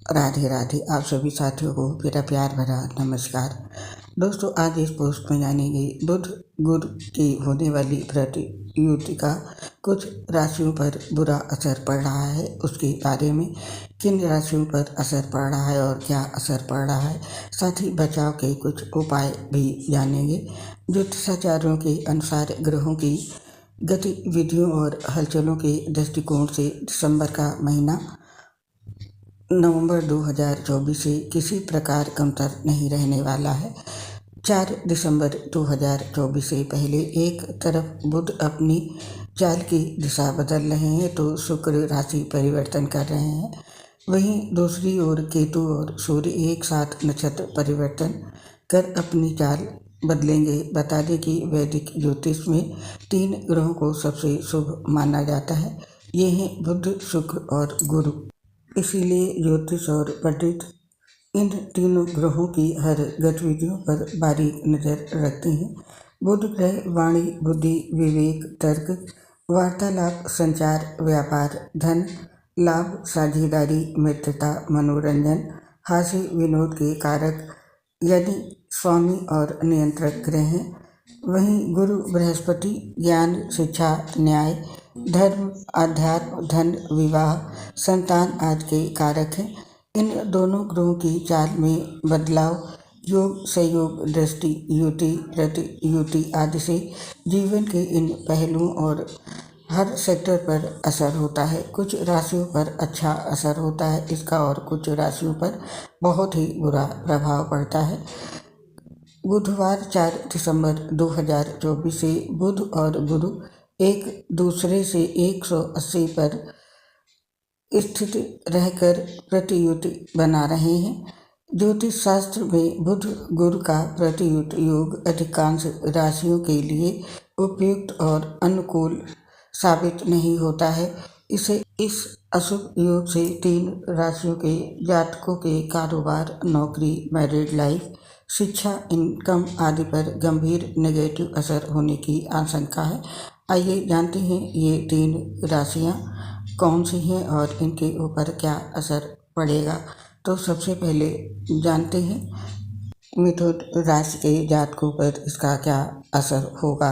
राधे राधे। आप सभी साथियों को मेरा प्यार भरा नमस्कार। दोस्तों, आज इस पोस्ट में जानेंगे बुध गुरु की होने वाली प्रतियुति का कुछ राशियों पर बुरा असर पड़ रहा है, उसके बारे में किन राशियों पर असर पड़ रहा है और क्या असर पड़ रहा है। साथ ही बचाव के कुछ उपाय भी जानेंगे। ज्योतिषाचार्यों के अनुसार ग्रहों की गतिविधियों और हलचलों के दृष्टिकोण से दिसंबर का महीना नवंबर 2024 से किसी प्रकार कमतर नहीं रहने वाला है। 4 दिसंबर 2024 से पहले एक तरफ बुध अपनी चाल की दिशा बदल रहे हैं तो शुक्र राशि परिवर्तन कर रहे हैं, वहीं दूसरी ओर केतु और सूर्य एक साथ नक्षत्र परिवर्तन कर अपनी चाल बदलेंगे। बता दें कि वैदिक ज्योतिष में 3 ग्रहों को सबसे शुभ माना जाता है। ये हैं बुध, शुक्र और गुरु। इसीलिए ज्योतिष और पंडित इन तीनों ग्रहों की हर गतिविधियों पर बारीक नज़र रखते हैं। बुध ग्रह वाणी, बुद्धि, विवेक, तर्क, वार्तालाप, संचार, व्यापार, धन लाभ, साझेदारी, मित्रता, मनोरंजन, हास्य विनोद के कारक यानी स्वामी और नियंत्रक ग्रह हैं। वहीं गुरु बृहस्पति ज्ञान, शिक्षा, न्याय, धर्म, अध्यात्म, धन, विवाह, संतान आदि के कारक हैं। इन दोनों ग्रहों की चाल में बदलाव योग, संयोग, दृष्टि, युति, प्रतियुति आदि से जीवन के इन पहलुओं और हर सेक्टर पर असर होता है। कुछ राशियों पर अच्छा असर होता है इसका और कुछ राशियों पर बहुत ही बुरा प्रभाव पड़ता है। बुधवार 4 दिसंबर 2024 से बुध और गुरु एक दूसरे से 180 पर स्थित रहकर प्रतियुति बना रहे हैं। ज्योतिष शास्त्र में बुध गुरु का प्रतियुत योग अधिकांश राशियों के लिए उपयुक्त और अनुकूल साबित नहीं होता है। इस अशुभ योग से 3 राशियों के जातकों के कारोबार, नौकरी, मैरिड लाइफ, शिक्षा, इनकम आदि पर गंभीर नेगेटिव असर होने की आशंका है। आइए जानते हैं ये 3 राशियां कौन सी हैं और इनके ऊपर क्या असर पड़ेगा। तो सबसे पहले जानते हैं मिथुन राशि के जातकों पर इसका क्या असर होगा।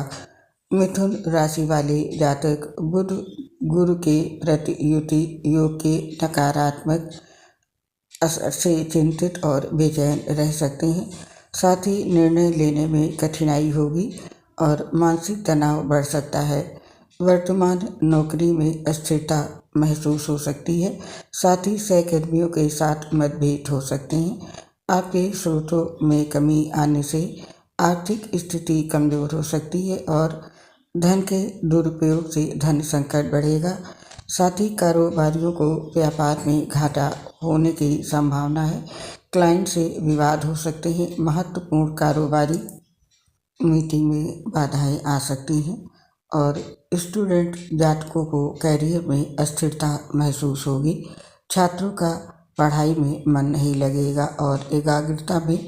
मिथुन राशि वाले जातक बुध गुरु के प्रतियुति योग के नकारात्मक असर से चिंतित और बेचैन रह सकते हैं। साथ ही निर्णय लेने में कठिनाई होगी और मानसिक तनाव बढ़ सकता है। वर्तमान नौकरी में अस्थिरता महसूस हो सकती है। साथ ही सहकर्मियों के साथ मतभेद हो सकते हैं। आपके स्रोतों में कमी आने से आर्थिक स्थिति कमजोर हो सकती है और धन के दुरुपयोग से धन संकट बढ़ेगा। साथ ही कारोबारियों को व्यापार में घाटा होने की संभावना है। क्लाइंट से विवाद हो सकते हैं। महत्वपूर्ण कारोबारी मीटिंग में बाधाएं आ सकती हैं और स्टूडेंट जातकों को कैरियर में अस्थिरता महसूस होगी। छात्रों का पढ़ाई में मन नहीं लगेगा और एकाग्रता में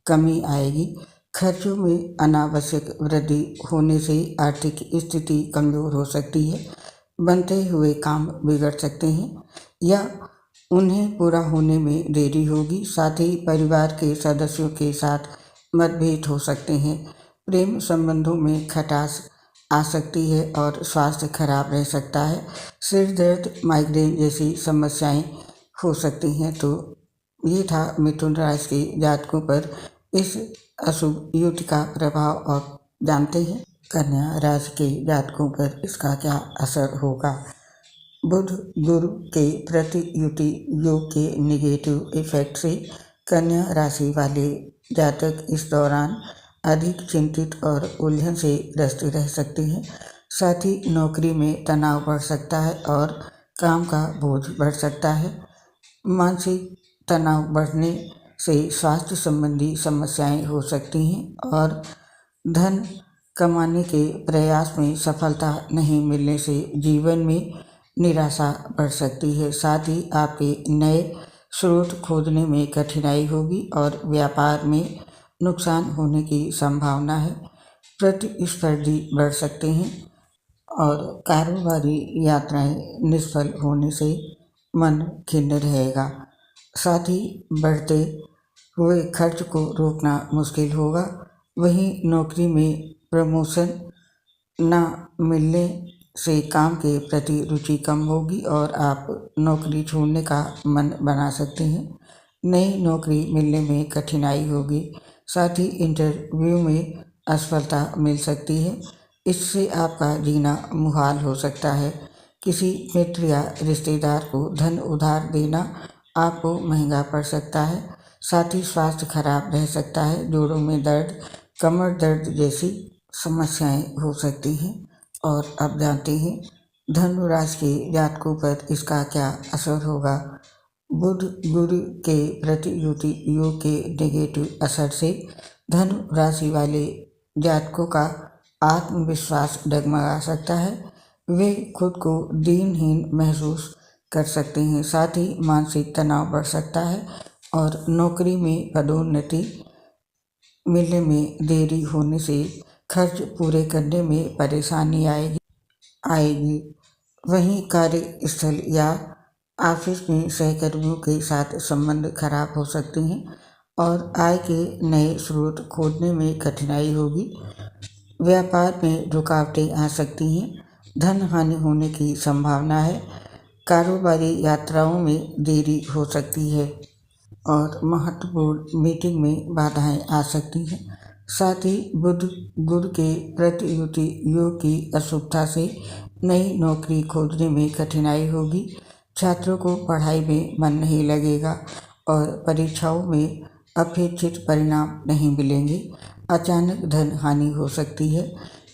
कमी आएगी। खर्चों में अनावश्यक वृद्धि होने से आर्थिक स्थिति कमजोर हो सकती है। बनते हुए काम बिगड़ सकते हैं या उन्हें पूरा होने में देरी होगी। साथ ही परिवार के सदस्यों के साथ मतभेद हो सकते हैं। प्रेम संबंधों में खटास आ सकती है और स्वास्थ्य खराब रह सकता है। सिर दर्द, माइग्रेन जैसी समस्याएं हो सकती हैं। तो ये था मिथुन राशि के जातकों पर इस अशुभ युति का प्रभाव। और जानते हैं कन्या राशि के जातकों पर इसका क्या असर होगा। बुध गुरु के प्रतियुति योग के निगेटिव इफेक्ट से कन्या राशि वाले जातक इस दौरान अधिक चिंतित और उलझन से ग्रस्त रह सकते हैं। साथ ही नौकरी में तनाव बढ़ सकता है और काम का बोझ बढ़ सकता है। मानसिक तनाव बढ़ने से स्वास्थ्य संबंधी समस्याएं हो सकती हैं और धन कमाने के प्रयास में सफलता नहीं मिलने से जीवन में निराशा बढ़ सकती है। साथ ही आपके नए स्रोत खोजने में कठिनाई होगी और व्यापार में नुकसान होने की संभावना है। प्रतिस्पर्धी बढ़ सकते हैं और कारोबारी यात्राएं निष्फल होने से मन खिन्न रहेगा। साथ ही बढ़ते हुए खर्च को रोकना मुश्किल होगा। वहीं नौकरी में प्रमोशन न मिलने से काम के प्रति रुचि कम होगी और आप नौकरी छोड़ने का मन बना सकते हैं। नई नौकरी मिलने में कठिनाई होगी। साथ ही इंटरव्यू में असफलता मिल सकती है। इससे आपका जीना मुहाल हो सकता है। किसी मित्र या रिश्तेदार को धन उधार देना आपको महंगा पड़ सकता है। साथ ही स्वास्थ्य खराब रह सकता है। जोड़ों में दर्द, कमर दर्द जैसी समस्याएं हो सकती हैं। और अब जानते हैं धनु राशि के जातकों पर इसका क्या असर होगा। बुध गुरु के प्रतियुति योग के नेगेटिव असर से धनु राशि वाले जातकों का आत्मविश्वास डगमगा सकता है। वे खुद को दीनहीन महसूस कर सकते हैं। साथ ही मानसिक तनाव बढ़ सकता है और नौकरी में पदोन्नति मिलने में देरी होने से खर्च पूरे करने में परेशानी आएगी। वहीं कार्यस्थल या ऑफिस में सहकर्मियों के साथ संबंध खराब हो सकते हैं और आय के नए स्रोत खोजने में कठिनाई होगी। व्यापार में रुकावटें आ सकती हैं। धन हानि होने की संभावना है। कारोबारी यात्राओं में देरी हो सकती है और महत्वपूर्ण मीटिंग में बाधाएं आ सकती हैं। साथ ही बुध गुरु के प्रतियुति योग की अशुभता से नई नौकरी खोजने में कठिनाई होगी। छात्रों को पढ़ाई में मन नहीं लगेगा और परीक्षाओं में अपेक्षित परिणाम नहीं मिलेंगे। अचानक धन हानि हो सकती है।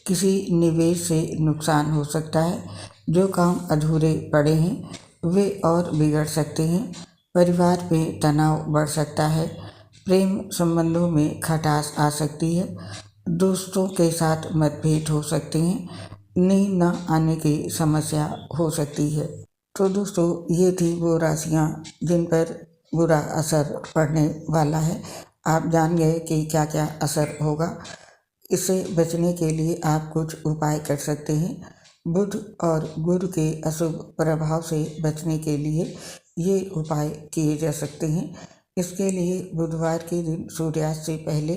किसी निवेश से नुकसान हो सकता है। जो काम अधूरे पड़े हैं वे और बिगड़ सकते हैं। परिवार में तनाव बढ़ सकता है। प्रेम संबंधों में खटास आ सकती है। दोस्तों के साथ मतभेद हो सकते हैं। नींद न आने की समस्या हो सकती है। तो दोस्तों ये थी वो राशियाँ जिन पर बुरा असर पड़ने वाला है। आप जान गए कि क्या क्या असर होगा। इससे बचने के लिए आप कुछ उपाय कर सकते हैं। बुध और गुरु के अशुभ प्रभाव से बचने के लिए ये उपाय किए जा सकते हैं। इसके लिए बुधवार के दिन सूर्यास्त से पहले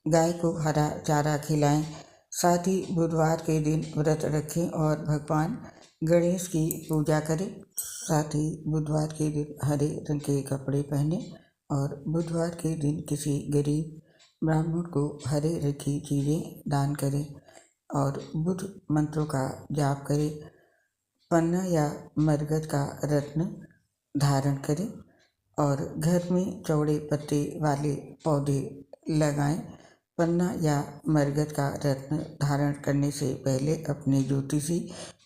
गाय को हरा चारा खिलाएं। साथ ही बुधवार के दिन व्रत रखें और भगवान गणेश की पूजा करें। साथ ही बुधवार के दिन हरे रंग के कपड़े पहने और बुधवार के दिन किसी गरीब ब्राह्मण को हरे रंग की चीज़ें दान करें और बुध मंत्रों का जाप करें। पन्ना या मरगद का रत्न धारण करें और घर में चौड़े पत्ते वाले पौधे लगाएं। पन्ना या मरगद का रत्न धारण करने से पहले अपने ज्योतिषी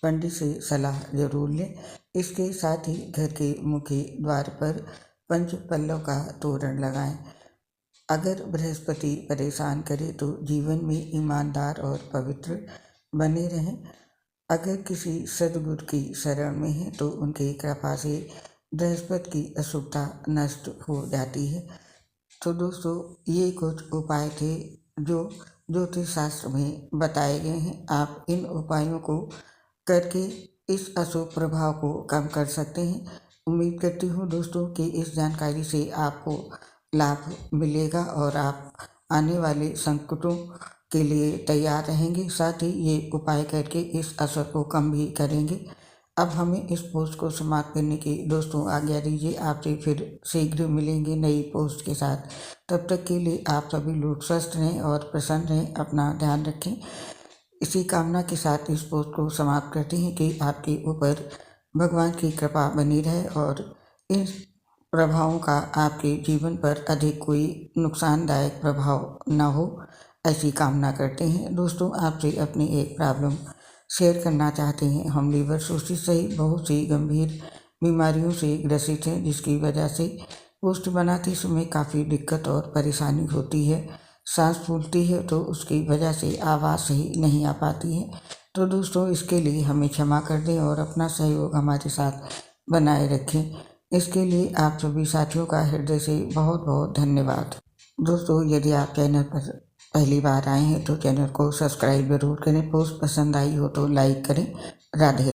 पंडित से सलाह जरूर लें। इसके साथ ही घर के मुख्य द्वार पर पंच पल्लव का तोरण लगाएं। अगर बृहस्पति परेशान करे तो जीवन में ईमानदार और पवित्र बने रहें। अगर किसी सद्गुरु की शरण में है तो उनकी कृपा से बृहस्पति की अशुभता नष्ट हो जाती है। तो दोस्तों ये कुछ उपाय थे जो ज्योतिष शास्त्र में बताए गए हैं। आप इन उपायों को करके इस अशुभ प्रभाव को कम कर सकते हैं। उम्मीद करती हूँ दोस्तों कि इस जानकारी से आपको लाभ मिलेगा और आप आने वाले संकटों के लिए तैयार रहेंगे। साथ ही ये उपाय करके इस असर को कम भी करेंगे। अब हमें इस पोस्ट को समाप्त करने की दोस्तों आज्ञा दीजिए। आपसे फिर शीघ्र मिलेंगे नई पोस्ट के साथ। तब तक के लिए आप सभी लोग स्वस्थ रहें और प्रसन्न रहें। अपना ध्यान रखें। इसी कामना के साथ इस पोस्ट को समाप्त करते हैं कि आपके ऊपर भगवान की कृपा बनी रहे और इन प्रभावों का आपके जीवन पर अधिक कोई नुकसानदायक प्रभाव न हो, ऐसी कामना करते हैं। दोस्तों आपसे अपनी एक प्रॉब्लम शेयर करना चाहते हैं। हम लीवर सिरोसिस सहित बहुत सी गंभीर बीमारियों से ग्रसित हैं, जिसकी वजह से पोस्ट बनाते समय काफ़ी दिक्कत और परेशानी होती है। सांस फूलती है तो उसकी वजह से आवाज़ सही नहीं आ पाती है। तो दोस्तों इसके लिए हमें क्षमा कर दें और अपना सहयोग हमारे साथ बनाए रखें। इसके लिए आप सभी साथियों का हृदय से बहुत बहुत धन्यवाद। दोस्तों यदि आप चैनल पर पहली बार आए हैं तो चैनल को सब्सक्राइब जरूर करें। पोस्ट पसंद आई हो तो लाइक करें। राधे।